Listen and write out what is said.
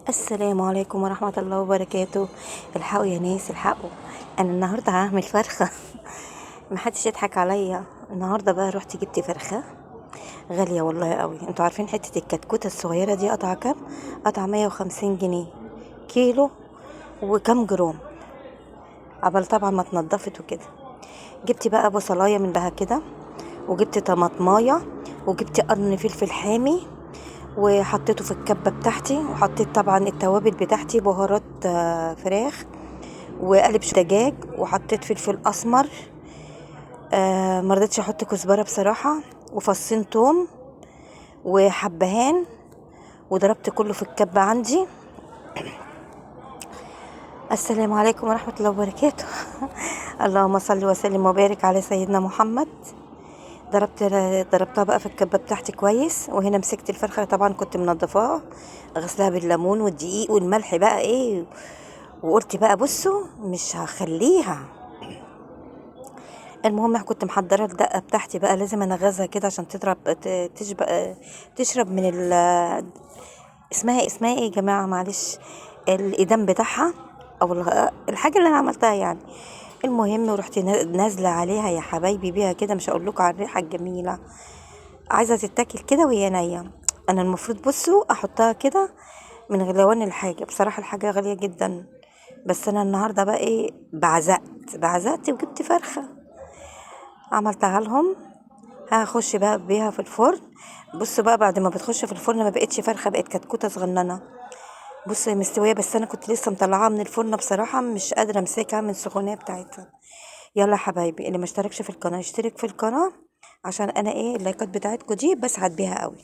السلام عليكم ورحمة الله وبركاته. الحقوا يا ناس الحقوا، انا النهارده هعمل فرخة. محدش يضحك عليا. النهارده بقى رحت جبت فرخة غالية والله قوي. انتوا عارفين حتة الكتكوتة الصغيرة دي قطعة كام؟ قطعة 150 جنيه كيلو. وكم جرام عبال طبعا ما اتنضفت وكده. جبت بقى بصلاية من بها كده، وجبت طماطمايه، وجبت قرن فلفل حامي، وحطيته في الكبة بتاعتي، وحطيت طبعا التوابل بتاعتي، بهارات فراخ، وقلب دجاج، وحطيت فلفل اسمر. مرضتش احط كزبرة بصراحة، وفصين توم وحبهان، وضربت كله في الكبة عندي. السلام عليكم ورحمة الله وبركاته. اللهم صل وسلم وبارك على سيدنا محمد. ضربت ضربتها بقى في الكبة بتاعتي كويس. وهنا مسكت الفرخة، طبعا كنت منضفاها، غسلها بالليمون والدقيق والملح بقى ايه. وقلت بقى بصوا مش هخليها. المهم كنت محضره الدقه بتاعتي بقى، لازم انغزها كده عشان تشرب من اسمها ايه يا جماعه، معلش، الإدام بتاعها، او الحاجه اللي انا عملتها يعني. المهم ورحت نازله عليها يا حبايبي بيها كده، مش هقول لكم على الريحه الجميله، عايزه تتاكل كده وهي نيه. انا المفروض بصوا احطها كده من غلوان الحاجه. بصراحه الحاجه غاليه جدا، بس انا النهارده بقى ايه، بعزقت وجبت فرخه عملتها لهم. هخش بقى بيها في الفرن. بصوا بقى بعد ما بتخش في الفرن ما بقتش فرخه، بقت كتكوته صغننه. بصوا هي مستويه، بس انا كنت لسه مطلعاها من الفرن بصراحه، مش قادره امسكها من السخونيه بتاعتها. يلا يا حبايبي، اللي ما اشتركش في القناه يشترك في القناه، عشان انا ايه اللايكات بتاعتكم دي بسعد بيها قوي.